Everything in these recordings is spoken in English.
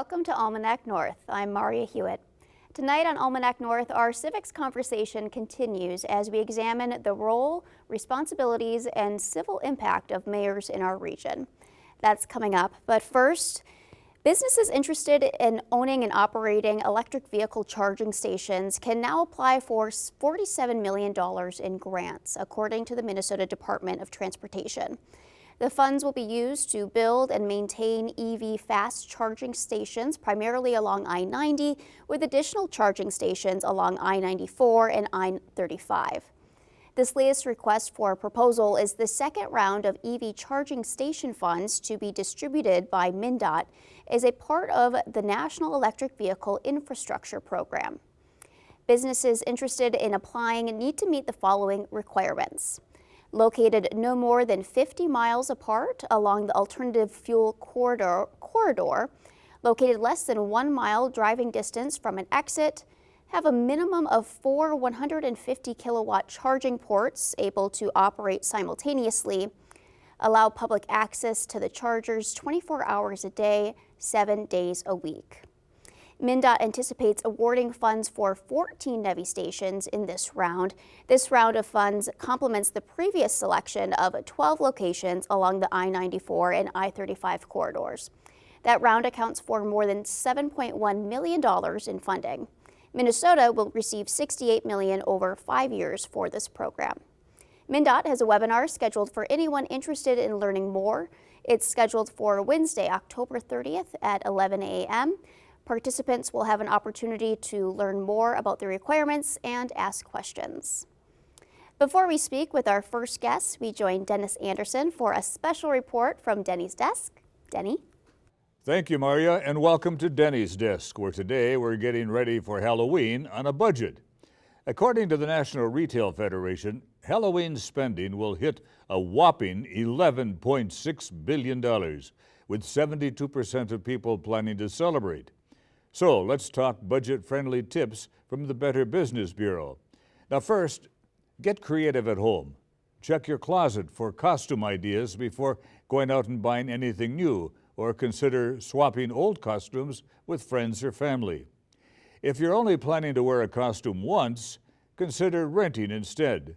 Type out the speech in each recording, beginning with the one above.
welcome to Almanac North. I'm Maria Hewitt. Tonight on Almanac North, our civics conversation continues as we examine the role, responsibilities, and civil impact of mayors in our region. That's coming up, but first, businesses interested in owning and operating electric vehicle charging stations can now apply for $47 million in grants, according to the Minnesota Department of Transportation. The funds will be used to build and maintain EV fast charging stations, primarily along I-90, with additional charging stations along I-94 and I-35. This latest request for proposal is the second round of EV charging station funds to be distributed by MnDOT as a part of the National Electric Vehicle Infrastructure Program. Businesses interested in applying need to meet the following requirements. Located no more than 50 miles apart along the alternative fuel corridor, located less than 1 mile driving distance from an exit, have a minimum of 4 150 kilowatt charging ports able to operate simultaneously, allow public access to the chargers 24 hours a day, 7 days a week. MnDOT anticipates awarding funds for 14 NEVI stations in this round. This round of funds complements the previous selection of 12 locations along the I-94 and I-35 corridors. That round accounts for more than $7.1 million in funding. Minnesota will receive $68 million over 5 years for this program. MnDOT has a webinar scheduled for anyone interested in learning more. It's scheduled for Wednesday, October 30th at 11 a.m. Participants will have an opportunity to learn more about the requirements and ask questions. Before we speak with our first guest, we join Dennis Anderson for a special report from Dennys Desk. Denny? Thank you, Maria, and welcome to Dennys Desk, where today we're getting ready for Halloween on a budget. According to the National Retail Federation, Halloween spending will hit a whopping $11.6 billion, with 72% of people planning to celebrate. So let's talk budget-friendly tips from the Better Business Bureau. Now first, get creative at home. Check your closet for costume ideas before going out and buying anything new, or consider swapping old costumes with friends or family. If you're only planning to wear a costume once, consider renting instead.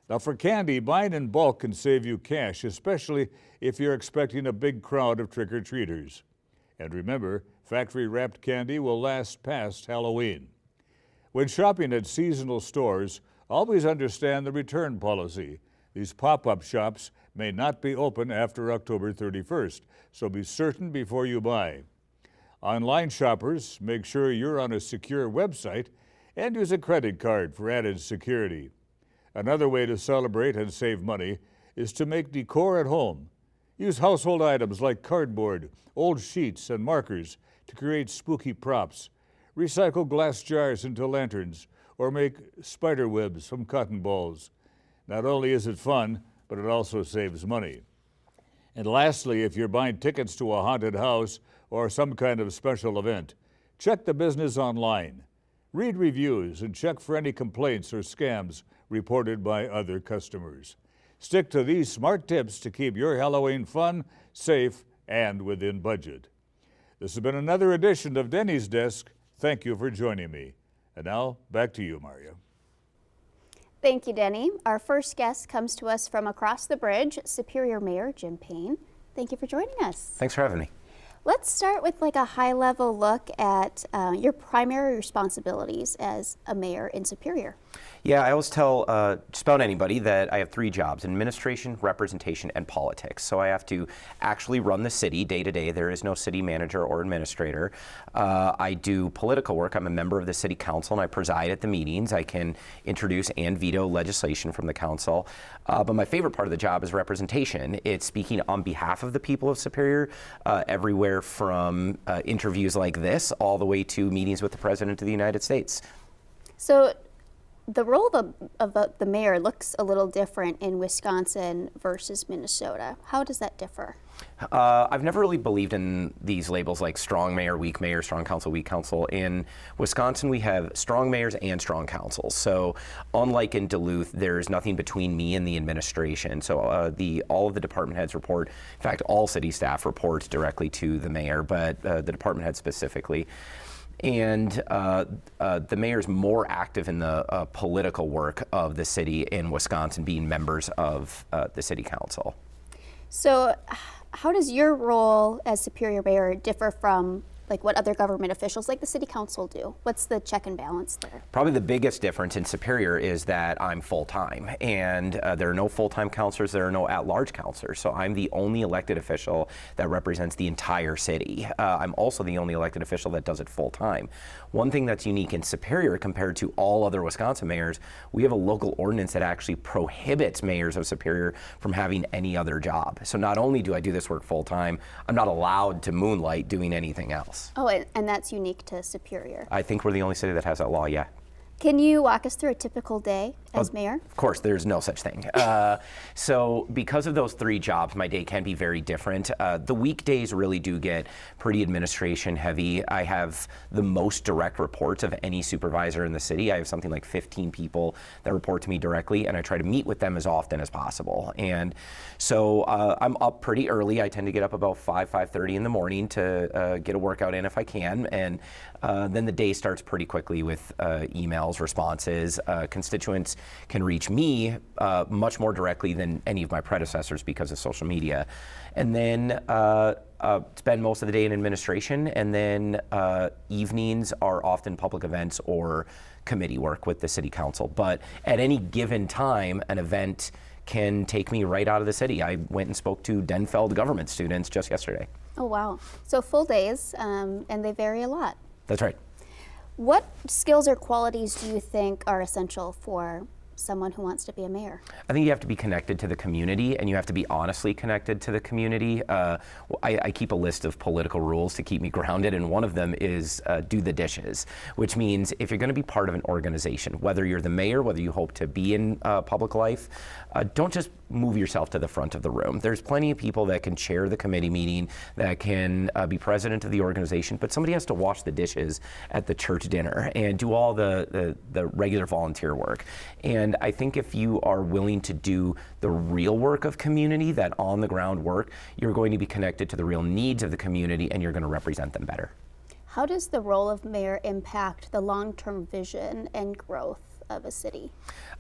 Now for candy, buying in bulk can save you cash, especially if you're expecting a big crowd of trick-or-treaters. And remember, factory-wrapped candy will last past Halloween. When shopping at seasonal stores, always understand the return policy. These pop-up shops may not be open after October 31st, so be certain before you buy. Online shoppers, make sure you're on a secure website and use a credit card for added security. Another way to celebrate and save money is to make decor at home. Use household items like cardboard, old sheets, and markers to create spooky props. Recycle glass jars into lanterns, or make spider webs from cotton balls. Not only is it fun, but it also saves money. And lastly, if you're buying tickets to a haunted house or some kind of special event, check the business online. Read reviews and check for any complaints or scams reported by other customers. Stick to these smart tips to keep your Halloween fun, safe, and within budget. This has been another edition of Dennys Desk. Thank you for joining me. And now, back to you, Maria. Thank you, Denny. Our first guest comes to us from across the bridge, Superior Mayor Jim Payne. Thank you for joining us. Thanks for having me. Let's start with a high-level look at your primary responsibilities as a mayor in Superior. Yeah, I always tell just about anybody that I have 3 jobs: administration, representation, and politics. So I have to actually run the city day to day. There is no city manager or administrator. I do political work. I'm a member of the city council and I preside at the meetings. I can introduce and veto legislation from the council. But my favorite part of the job is representation. It's speaking on behalf of the people of Superior, everywhere from interviews like this all the way to meetings with the President of the United States. So The role of the mayor looks a little different in Wisconsin versus Minnesota. How does that differ? I've never really believed in these labels like strong mayor, weak mayor, strong council, weak council. In Wisconsin, we have strong mayors and strong councils. So unlike in Duluth, there's nothing between me and the administration. So all of the department heads report, in fact, all city staff reports directly to the mayor, but the department heads specifically. And the mayor's more active in the political work of the city in Wisconsin, being members of the city council. So how does your role as Superior Mayor differ from like what other government officials like the city council do? What's the check and balance there? Probably the biggest difference in Superior is that I'm full-time, and there are no full-time counselors, there are no at-large counselors, so I'm the only elected official that represents the entire city. I'm also the only elected official that does it full-time. One thing that's unique in Superior compared to all other Wisconsin mayors, we have a local ordinance that actually prohibits mayors of Superior from having any other job. So not only do I do this work full-time, I'm not allowed to moonlight doing anything else. Oh, and that's unique to Superior. I think we're the only city that has that law, yeah. Can you walk us through a typical day as mayor? Of course, there's no such thing. So because of those three jobs, my day can be very different. The weekdays really do get pretty administration heavy. I have the most direct reports of any supervisor in the city. I have something like 15 people that report to me directly, and I try to meet with them as often as possible. And so I'm up pretty early. I tend to get up about 5:30 in the morning to get a workout in if I can. And then the day starts pretty quickly with emails, responses. Constituents can reach me much more directly than any of my predecessors because of social media. And then spend most of the day in administration, and then evenings are often public events or committee work with the city council. But at any given time, an event can take me right out of the city. I went and spoke to Denfeld government students just yesterday. Oh, wow. So full days, and they vary a lot. That's right. What skills or qualities do you think are essential for someone who wants to be a mayor? I think you have to be connected to the community, and you have to be honestly connected to the community. I keep a list of political rules to keep me grounded, and one of them is do the dishes, which means if you're going to be part of an organization, whether you're the mayor, whether you hope to be in public life, don't just move yourself to the front of the room. There's plenty of people that can chair the committee meeting, that can be president of the organization, but somebody has to wash the dishes at the church dinner and do all the regular volunteer work. And I think if you are willing to do the real work of community, that on the ground work, you're going to be connected to the real needs of the community, and you're going to represent them better. How does the role of mayor impact the long-term vision and growth of a city?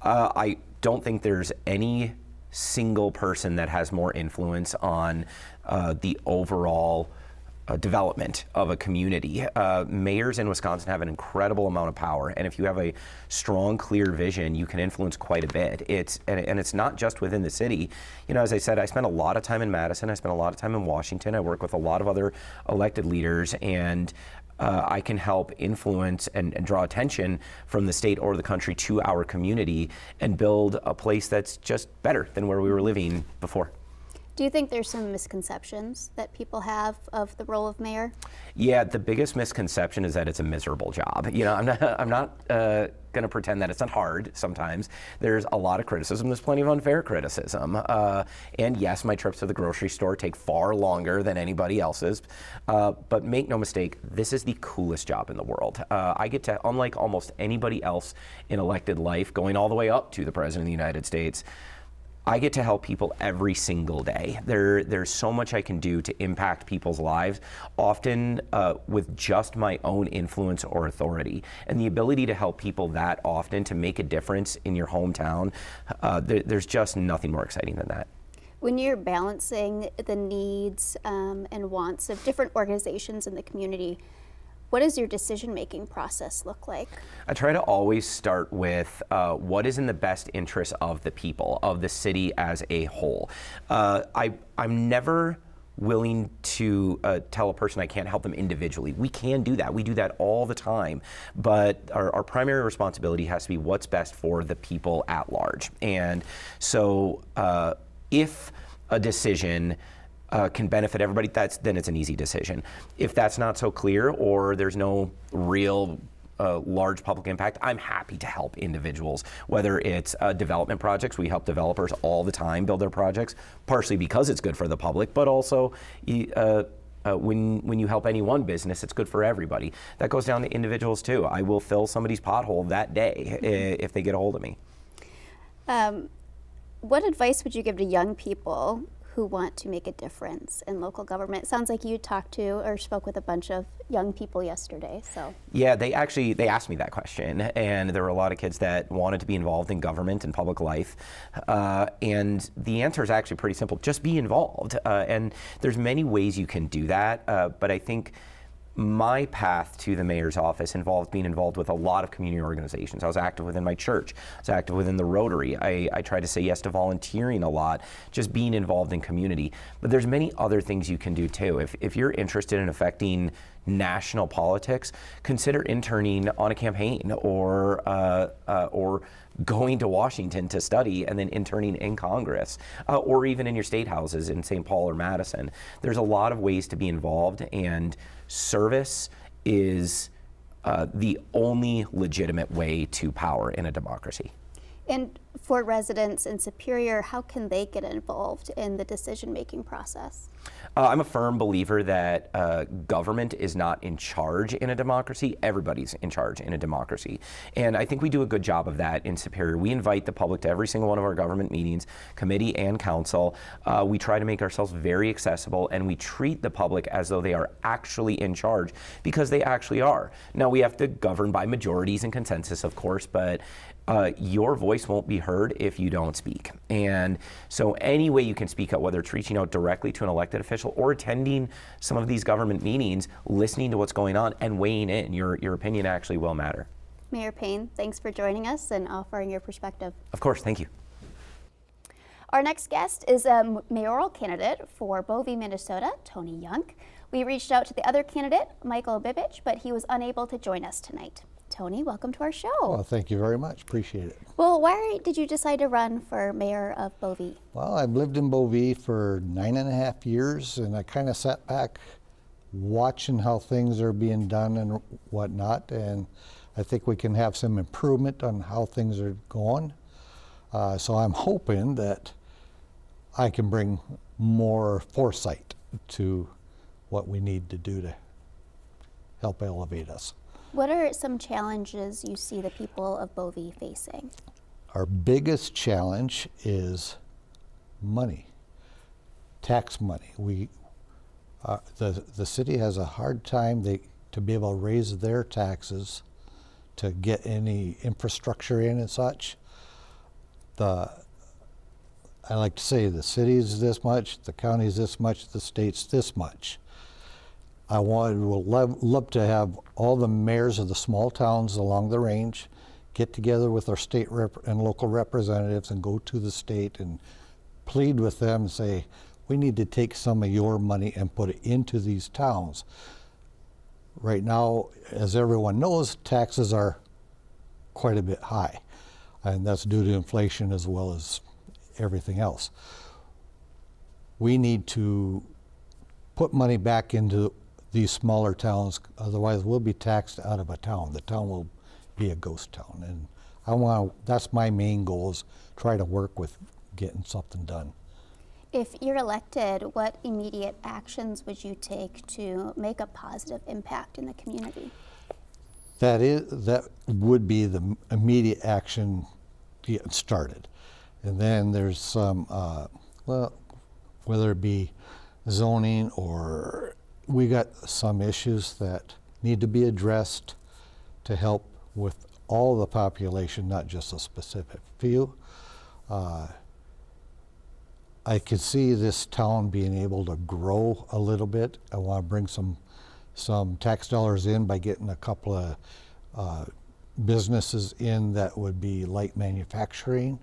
I don't think there's any single person that has more influence on the overall development of a community. Mayors in Wisconsin have an incredible amount of power, and if you have a strong, clear vision, you can influence quite a bit. And it's not just within the city. You know, as I said, I spend a lot of time in Madison, I spend a lot of time in Washington, I work with a lot of other elected leaders, and I can help influence and draw attention from the state or the country to our community and build a place that's just better than where we were living before. Do you think there's some misconceptions that people have of the role of mayor? Yeah, the biggest misconception is that it's a miserable job. You know, I'm not going to pretend that it's not hard sometimes. There's a lot of criticism. There's plenty of unfair criticism. And yes, my trips to the grocery store take far longer than anybody else's. But make no mistake, this is the coolest job in the world. I get to, unlike almost anybody else in elected life, going all the way up to the President of the United States, I get to help people every single day. There's so much I can do to impact people's lives, often with just my own influence or authority. And the ability to help people that often, to make a difference in your hometown, there's just nothing more exciting than that. When you're balancing the needs and wants of different organizations in the community, what does your decision-making process look like? I try to always start with what is in the best interest of the people, of the city as a whole. I'm never willing to tell a person I can't help them individually. We can do that. We do that all the time. But our primary responsibility has to be what's best for the people at large. And so if a decision can benefit everybody, then it's an easy decision. If that's not so clear, or there's no real large public impact, I'm happy to help individuals, whether it's development projects. We help developers all the time build their projects, partially because it's good for the public, but also when you help any one business, it's good for everybody. That goes down to individuals too. I will fill somebody's pothole that day if they get a hold of me. What advice would you give to young people who want to make a difference in local government? It sounds like you talked to or spoke with a bunch of young people yesterday. So yeah, they asked me that question, and there were a lot of kids that wanted to be involved in government and public life, and the answer is actually pretty simple: just be involved. And there's many ways you can do that, but I think my path to the mayor's office involved being involved with a lot of community organizations. I was active within my church. I was active within the Rotary. I tried to say yes to volunteering a lot, just being involved in community. But there's many other things you can do too. If you're interested in affecting national politics, consider interning on a campaign or going to Washington to study and then interning in Congress, or even in your state houses in St. Paul or Madison. There's a lot of ways to be involved, and service is the only legitimate way to power in a democracy. And for residents in Superior, how can they get involved in the decision-making process? I'm a firm believer that government is not in charge in a democracy. Everybody's in charge in a democracy. And I think we do a good job of that in Superior. We invite the public to every single one of our government meetings, committee and council. We try to make ourselves very accessible, and we treat the public as though they are actually in charge, because they actually are. Now, we have to govern by majorities and consensus, of course, but your voice won't be heard if you don't speak. And so any way you can speak out, whether it's reaching out directly to an elected official or attending some of these government meetings, listening to what's going on and weighing in, your opinion actually will matter. Mayor Payne, thanks for joining us and offering your perspective. Of course, thank you. Our next guest is a mayoral candidate for Bovey, Minnesota, Tony Youngk. We reached out to the other candidate, Michael Bibich, but he was unable to join us tonight. Tony, welcome to our show. Well, thank you very much. Appreciate it. Well, why did you decide to run for mayor of Bovey? Well, I've lived in Bovey for 9.5 years, and I kind of sat back watching how things are being done and whatnot, and I think we can have some improvement on how things are going. So I'm hoping that I can bring more foresight to what we need to do to help elevate us. What are some challenges you see the people of Bovey facing? Our biggest challenge is money, tax money. The city has a hard time to be able to raise their taxes to get any infrastructure in and such. I like to say the city's this much, the county's this much, the state's this much. I would love to have all the mayors of the small towns along the range get together with our state and local representatives and go to the state and plead with them and say, we need to take some of your money and put it into these towns. Right now, as everyone knows, taxes are quite a bit high, and that's due to inflation as well as everything else. We need to put money back into these smaller towns, otherwise we'll be taxed out of a town. The town will be a ghost town, and that's my main goal, is try to work with getting something done. If you're elected, what immediate actions would you take to make a positive impact in the community? That would be the immediate action getting started. And then there's some, well, whether it be zoning, or we got some issues that need to be addressed to help with all the population, not just a specific few. I could see this town being able to grow a little bit. I want to bring some tax dollars in by getting a couple of businesses in that would be light manufacturing,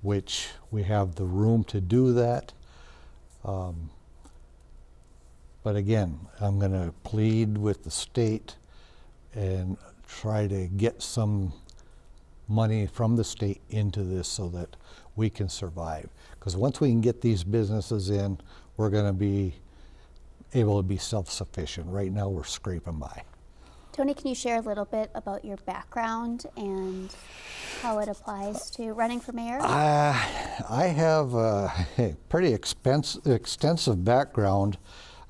which we have the room to do that. But again, I'm going to plead with the state and try to get some money from the state into this so that we can survive. Because once we can get these businesses in, we're going to be able to be self-sufficient. Right now, we're scraping by. Tony, can you share a little bit about your background and how it applies to running for mayor? I have a pretty extensive background.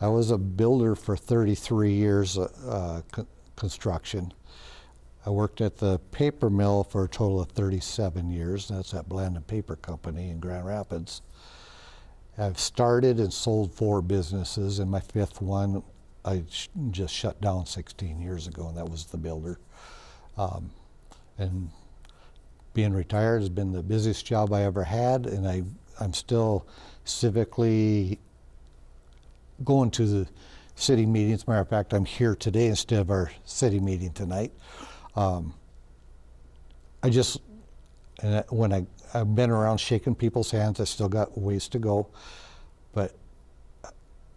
I was a builder for 33 years, construction. I worked at the paper mill for a total of 37 years. That's at Bland & Paper Company in Grand Rapids. I've started and sold 4 businesses, and my 5th one I just shut down 16 years ago, and that was the builder. And being retired has been the busiest job I ever had, and I'm still civically going to the city meetings. Matter of fact, I'm here today instead of our city meeting tonight. I've been around shaking people's hands. I still got ways to go, but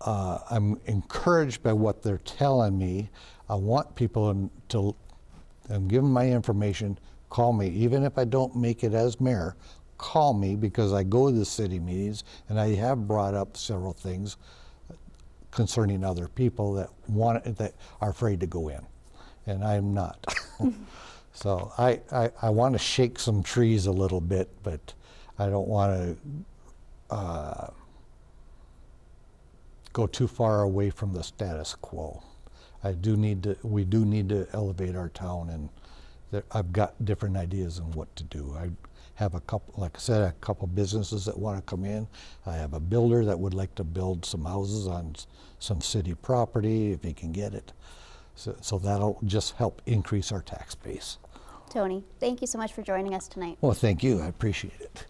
I'm encouraged by what they're telling me. I want people to give them my information. Call me, even if I don't make it as mayor. Call me, because I go to the city meetings and I have brought up several things concerning other people that are afraid to go in, and I'm not. So I want to shake some trees a little bit, but I don't want to go too far away from the status quo. We do need to elevate our town, and I've got different ideas on what to do. I have a couple, like I said, a couple businesses that want to come in. I have a builder that would like to build some houses on some city property if he can get it. So that'll just help increase our tax base. Tony, thank you so much for joining us tonight. Well, thank you. I appreciate it.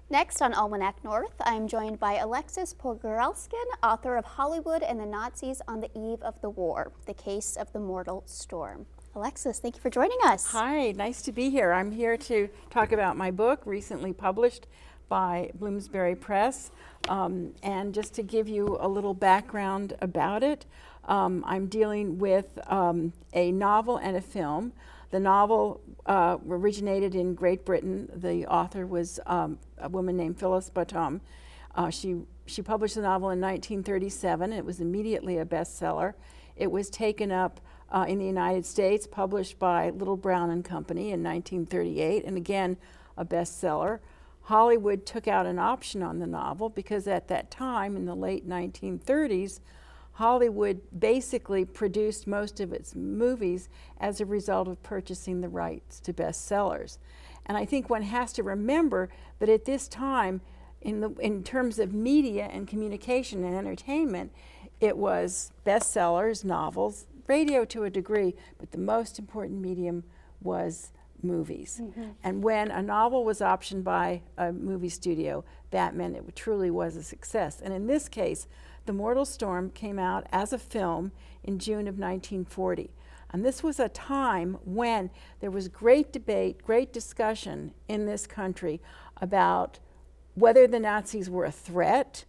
Next on Almanac North, I'm joined by Alexis Pogorelskin, author of Hollywood and the Nazis on the Eve of the War, The Case of the Mortal Storm. Alexis, thank you for joining us. Hi, nice to be here. I'm here to talk about my book, recently published by Bloomsbury Press, and just to give you a little background about it, I'm dealing with a novel and a film. The novel originated in Great Britain. The author was a woman named Phyllis Bottom. She published the novel in 1937. It was immediately a bestseller. It was taken up in the United States, published by Little Brown and Company in 1938, and again, a bestseller. Hollywood took out an option on the novel because at that time, in the late 1930s, Hollywood basically produced most of its movies as a result of purchasing the rights to bestsellers. And I think one has to remember that at this time, in terms of media and communication and entertainment, it was bestsellers, novels, radio to a degree, but the most important medium was movies. Mm-hmm. And when a novel was optioned by a movie studio, that meant it truly was a success. And in this case, The Mortal Storm came out as a film in June of 1940. And this was a time when there was great debate, great discussion in this country about whether the Nazis were a threat,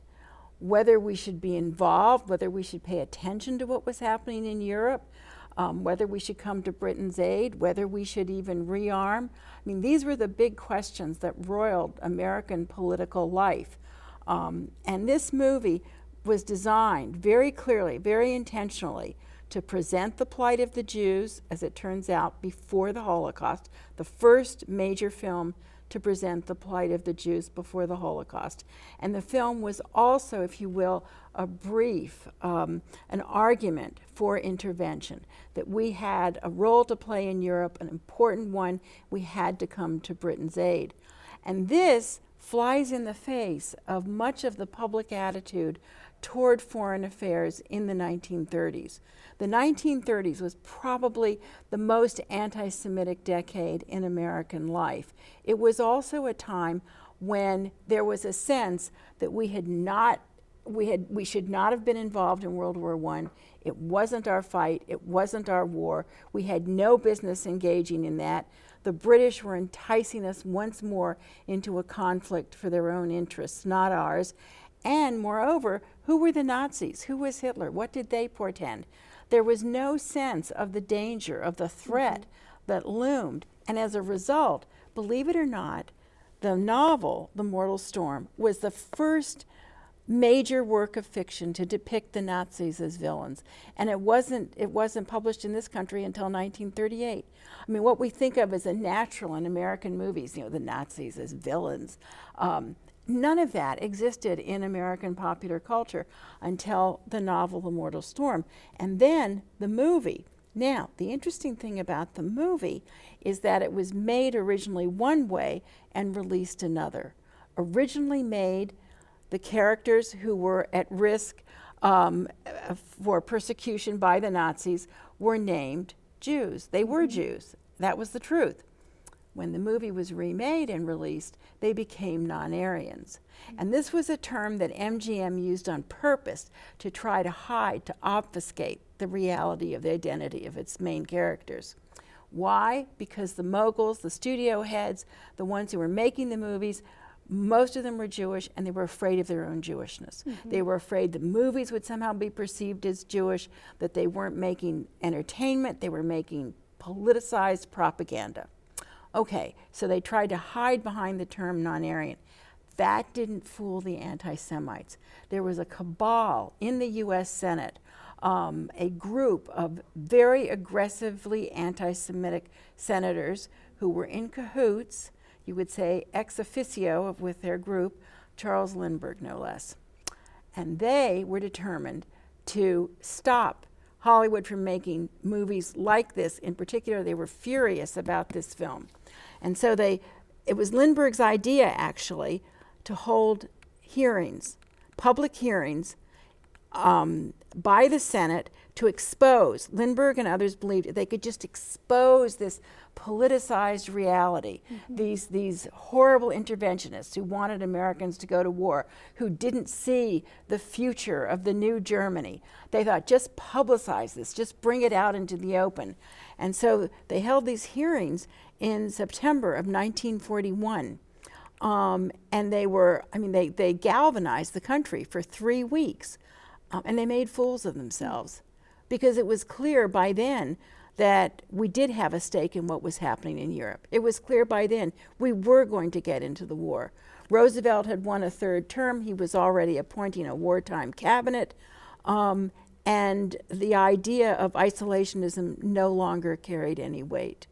whether we should be involved, whether we should pay attention to what was happening in Europe, whether we should come to Britain's aid, whether we should even rearm. I mean, these were the big questions that roiled American political life. And this movie was designed very clearly, very intentionally, to present the plight of the Jews, as it turns out, before the Holocaust, the first major film to present the plight of the Jews before the Holocaust. And the film was also, if you will, a brief, an argument for intervention, that we had a role to play in Europe, an important one. We had to come to Britain's aid. And this flies in the face of much of the public attitude toward foreign affairs in the 1930s. The 1930s was probably the most anti-Semitic decade in American life. It was also a time when there was a sense that we should not have been involved in World War I. It wasn't our fight, it wasn't our war. We had no business engaging in that. The British were enticing us once more into a conflict for their own interests, not ours. And moreover, who were the Nazis? Who was Hitler? What did they portend? There was no sense of the danger, of the threat that loomed. And as a result, believe it or not, the novel, The Mortal Storm, was the first major work of fiction to depict the Nazis as villains. And it wasn't published in this country until 1938. I mean, what we think of as a natural in American movies, you know, the Nazis as villains, none of that existed in American popular culture until the novel The Mortal Storm. And then the movie. Now, the interesting thing about the movie is that it was made originally one way and released another. Originally made, the characters who were at risk for persecution by the Nazis were named Jews. They were Jews. That was the truth. When the movie was remade and released, they became non-Aryans. And this was a term that MGM used on purpose to try to hide, to obfuscate the reality of the identity of its main characters. Why? Because the moguls, the studio heads, the ones who were making the movies, most of them were Jewish, and they were afraid of their own Jewishness. They were afraid the movies would somehow be perceived as Jewish, that they weren't making entertainment, they were making politicized propaganda. Okay, so they tried to hide behind the term non-Aryan. That didn't fool the anti-Semites. There was a cabal in the US Senate, a group of very aggressively anti-Semitic senators who were in cahoots, you would say ex officio with their group, Charles Lindbergh no less. And they were determined to stop Hollywood from making movies like this. In particular, they were furious about this film. And so it was Lindbergh's idea, actually, to hold hearings, public hearings, by the Senate to expose. Lindbergh and others believed they could just expose this politicized reality, these horrible interventionists who wanted Americans to go to war, who didn't see the future of the new Germany. They thought, just publicize this, just bring it out into the open. And so they held these hearings in September of 1941. And they galvanized the country for 3 weeks. And they made fools of themselves, because it was clear by then that we did have a stake in what was happening in Europe. It was clear by then we were going to get into the war. Roosevelt had won a third term. He was already appointing a wartime cabinet. And the idea of isolationism no longer carried any weight.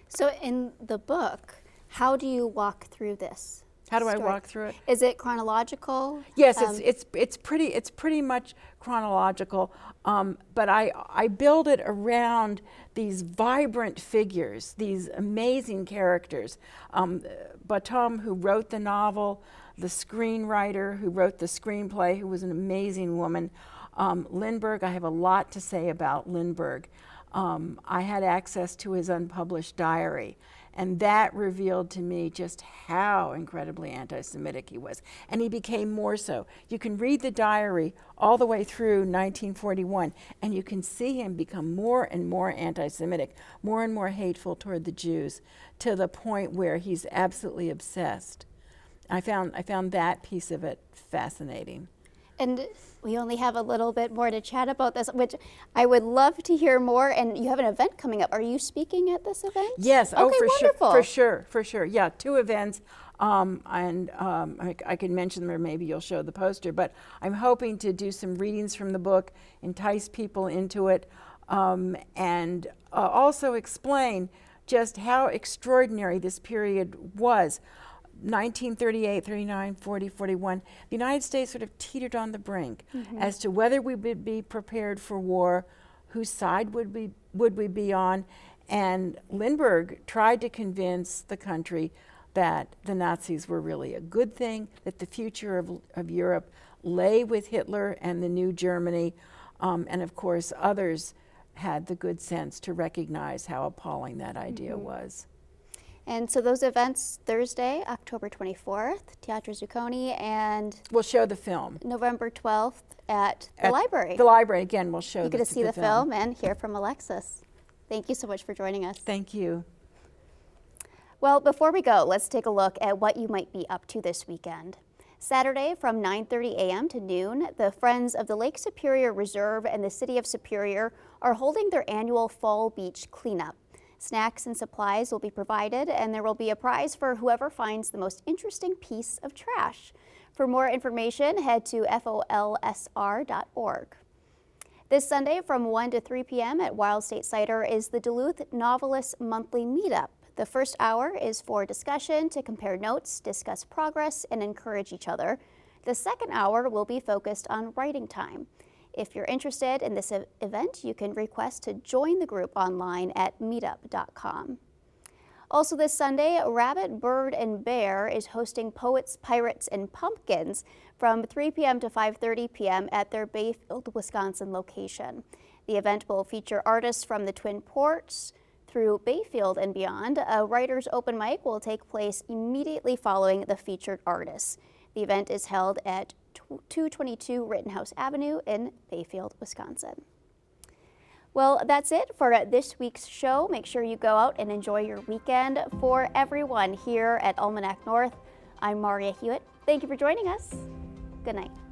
So in the book, how do you walk through this? How do I walk through it? Is it chronological? Yes, it's pretty much chronological, but I build it around these vibrant figures, these amazing characters. Batom, who wrote the novel, the screenwriter who wrote the screenplay, who was an amazing woman. Lindbergh, I have a lot to say about Lindbergh. I had access to his unpublished diary. And that revealed to me just how incredibly anti-Semitic he was. And he became more so. You can read the diary all the way through 1941, and you can see him become more and more anti-Semitic, more and more hateful toward the Jews, to the point where he's absolutely obsessed. I found that piece of it fascinating. And we only have a little bit more to chat about this, which I would love to hear more. And you have an event coming up. Are you speaking at this event? Yes. Okay, wonderful. For sure. Yeah, 2 events. I can mention them, or maybe you'll show the poster. But I'm hoping to do some readings from the book, entice people into it, and also explain just how extraordinary this period was. 1938, 39, 40, 41, the United States sort of teetered on the brink as to whether we would be prepared for war, whose side would we be on. And Lindbergh tried to convince the country that the Nazis were really a good thing, that the future of Europe lay with Hitler and the new Germany. And of course, others had the good sense to recognize how appalling that idea was. And so those events, Thursday, October 24th, Teatro Zucconi, and we'll show the film. November 12th at the library. The library, again, we'll show you get to see the film and hear from Alexis. Thank you so much for joining us. Thank you. Well, before we go, let's take a look at what you might be up to this weekend. Saturday from 9:30 a.m. to noon, the Friends of the Lake Superior Reserve and the City of Superior are holding their annual Fall Beach Cleanup. Snacks and supplies will be provided, and there will be a prize for whoever finds the most interesting piece of trash. For more information, head to folsr.org. This Sunday from 1 to 3 p.m. at Wild State Cider is the Duluth Novelists Monthly Meetup. The first hour is for discussion to compare notes, discuss progress, and encourage each other. The second hour will be focused on writing time. If you're interested in this event, you can request to join the group online at meetup.com. Also this Sunday, Rabbit, Bird, and Bear is hosting Poets, Pirates, and Pumpkins from 3 p.m. to 5:30 p.m. at their Bayfield, Wisconsin location. The event will feature artists from the Twin Ports through Bayfield and beyond. A writer's open mic will take place immediately following the featured artists. The event is held at 222 Rittenhouse Avenue in Bayfield, Wisconsin. Well, that's it for this week's show. Make sure you go out and enjoy your weekend. For everyone here at Almanac North, I'm Maria Hewitt. Thank you for joining us. Good night.